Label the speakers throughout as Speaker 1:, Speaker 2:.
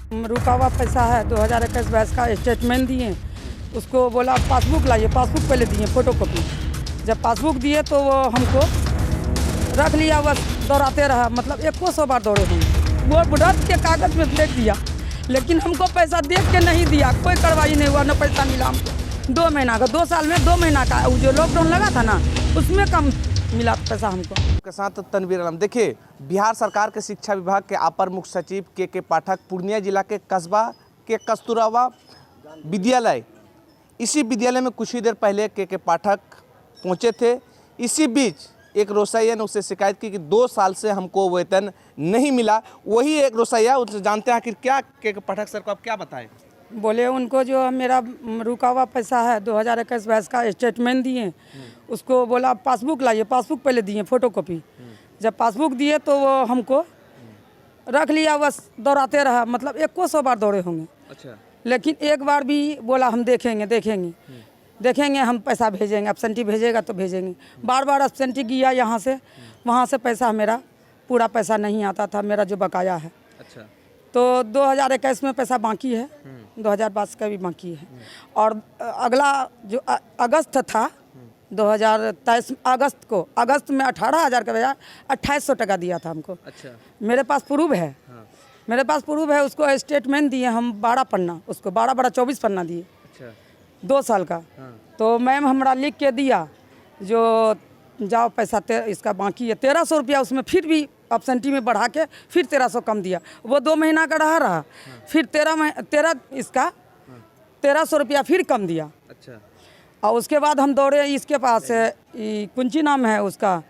Speaker 1: रुका हुआ पैसा है 2021-22 का स्टेटमेंट दिए, उसको बोला पासबुक लाइए, पासबुक पहले दिए फोटोकॉपी। जब पासबुक दिए तो वो हमको रख लिया, बस दौड़ाते रहा, मतलब 100 बार दौड़े हम। वो रद्द के कागज़ में फेंक दिया, लेकिन हमको पैसा देख के नहीं दिया, कोई कार्रवाई नहीं हुआ, न पैसा मिला हमको। 2 महीना का, 2 साल में 2 महीना का जो लॉकडाउन लगा था ना, उसमें कम मिला पैसा हमको।
Speaker 2: के साथ तनवीर आलम। देखिए, बिहार सरकार के शिक्षा विभाग के अपर मुख्य सचिव के पाठक पूर्णिया जिला के कस्बा के कस्तूरबा विद्यालय, इसी विद्यालय में कुछ ही देर पहले के पाठक पहुंचे थे। इसी बीच एक रोसैया ने उससे शिकायत की कि 2 साल से हमको वेतन नहीं मिला। वही एक रोसैया, उससे जानते हैं आखिर क्या के पाठक सर को आप क्या बताएं।
Speaker 1: बोले उनको जो मेरा रुका हुआ पैसा है 2021-22 का स्टेटमेंट दिए, उसको बोला पासबुक लाइए, पासबुक पहले दिए फोटोकॉपी। जब पासबुक दिए तो वो हमको रख लिया, बस दौड़ाते रहा, मतलब 100 बार दौड़े होंगे।
Speaker 2: अच्छा।
Speaker 1: लेकिन एक बार भी बोला हम देखेंगे हम पैसा भेजेंगे, एब्सेंटी भेजेगा तो भेजेंगे। बार बार एब्सेंटी किया, यहाँ से वहाँ से पैसा, मेरा पूरा पैसा नहीं आता था, मेरा जो बकाया है। अच्छा। तो 2021 में पैसा बाकी है, 2022 का भी बाकी है, और अगला जो अगस्त था 2023 अगस्त में 18,000 का बजाय 2800 टका दिया था हमको। अच्छा। मेरे पास प्रूफ है। हाँ। मेरे पास प्रूफ है, उसको स्टेटमेंट दिए हम 12 पन्ना, उसको 12 24 पन्ना दिए। अच्छा। 2 साल का। हाँ। तो मैम हमारा लिख के दिया, जो जाओ पैसा इसका बाकी है 1300 रुपया, उसमें फिर भी एब्सेंटी में बढ़ा के फिर 1300 कम दिया। वो 2 महीना का रहा। हाँ। फिर 1300 रुपया फिर कम दिया। अच्छा। और उसके बाद हम दौड़े इसके पास, कुंची नाम है उसका,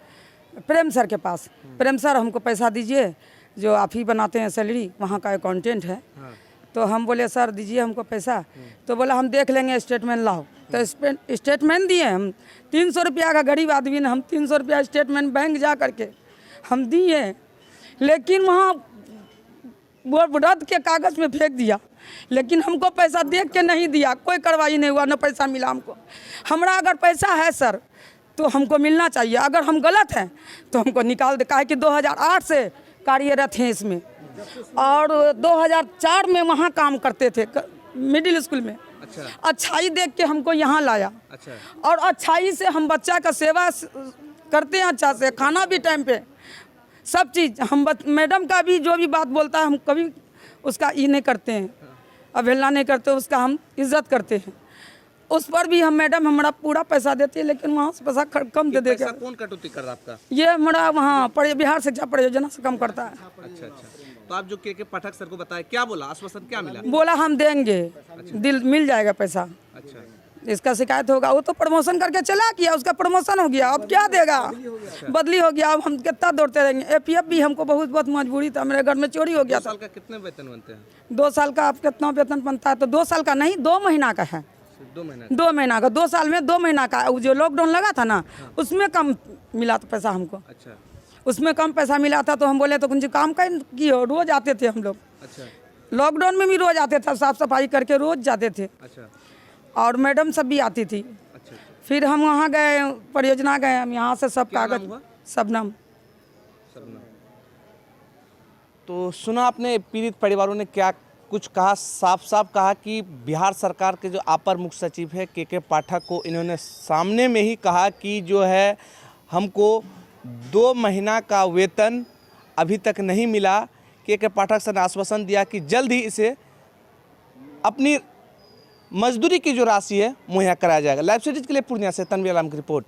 Speaker 1: प्रेम सर के पास। प्रेम सर हमको पैसा दीजिए, जो आप ही बनाते हैं सैलरी, वहाँ का अकाउंटेंट है। हाँ। तो हम बोले सर दीजिए हमको पैसा, तो बोला हम देख लेंगे, स्टेटमेंट लाओ। तो स्टेटमेंट दिए हम 300 रुपया का, गरीब आदमी ने हम 300 रुपया स्टेटमेंट बैंक जा करके हम दिए, लेकिन वहाँ वो रद्द के कागज़ में फेंक दिया, लेकिन हमको पैसा देख के नहीं दिया, कोई कार्रवाई नहीं हुआ, न पैसा मिला हमको। हमारा अगर पैसा है सर तो हमको मिलना चाहिए, अगर हम गलत हैं तो हमको निकाल दे। काहे कि 2008 से कार्यरत हैं इसमें, और 2004 में वहाँ काम करते थे मिडिल स्कूल में। अच्छा। अच्छाई देख के हमको यहाँ लाया। अच्छा। और अच्छाई से हम बच्चा का सेवा करते हैं, अच्छा से खाना भी टाइम पे, सब चीज़। हम मैडम का भी जो भी बात बोलता है हम कभी उसका ये नहीं करते हैं, अवहेलना नहीं करते, उसका हम इज्जत करते हैं। उस पर भी हम मैडम हमारा पूरा पैसा देती है, लेकिन वहाँ से पैसा कम दे देगा।
Speaker 2: कौन कटौती कर रहा है आपका? ये
Speaker 1: हमारा वहाँ बिहार शिक्षा परियोजना से कम करता है।
Speaker 2: अच्छा अच्छा। तो आप जो के पाठक सर को बताया, क्या बोला, आश्वासन क्या मिला? बोला
Speaker 1: हम देंगे। अच्छा। दिल मिल जाएगा पैसा। अच्छा। इसका शिकायत होगा, वो तो प्रमोशन करके चला गया, उसका प्रमोशन हो गया, अब क्या देगा? बदली हो गया, अब हम कितना दौड़ते रहेंगे। APF भी हमको बहुत मजबूरी था, मेरे घर में चोरी हो गया।
Speaker 2: 2 साल का कितने वेतन बनते हैं?
Speaker 1: 2 साल का आप कितना वेतन बनता है? तो 2 साल का नहीं, 2 महीना का है। 2 महीना का, 2 साल में 2 महीना का जो लॉकडाउन लगा था ना, उसमें कम मिला था पैसा हमको। अच्छा। उसमें कम पैसा मिला था, तो हम बोले तो कुछ काम की हो, रोज आते थे हम लोग। अच्छा। लॉकडाउन में भी रोज आते थे, साफ सफाई करके रोज जाते थे। अच्छा। और मैडम सब भी आती थी। अच्छा। फिर हम वहाँ गए, परियोजना गए, हम यहाँ से सब कागज, शबनम।
Speaker 2: तो सुना आपने पीड़ित परिवारों ने क्या कुछ कहा, साफ कहा कि बिहार सरकार के जो अपर मुख्य सचिव है के पाठक को इन्होंने सामने में ही कहा कि जो है हमको 2 महीना का वेतन अभी तक नहीं मिला। के पाठक सर ने आश्वासन दिया कि जल्द ही इसे अपनी मजदूरी की जो राशि है मुहैया कराया जाएगा। लाइव सीरीज के लिए पूर्णिया से तनवीर आलम की रिपोर्ट।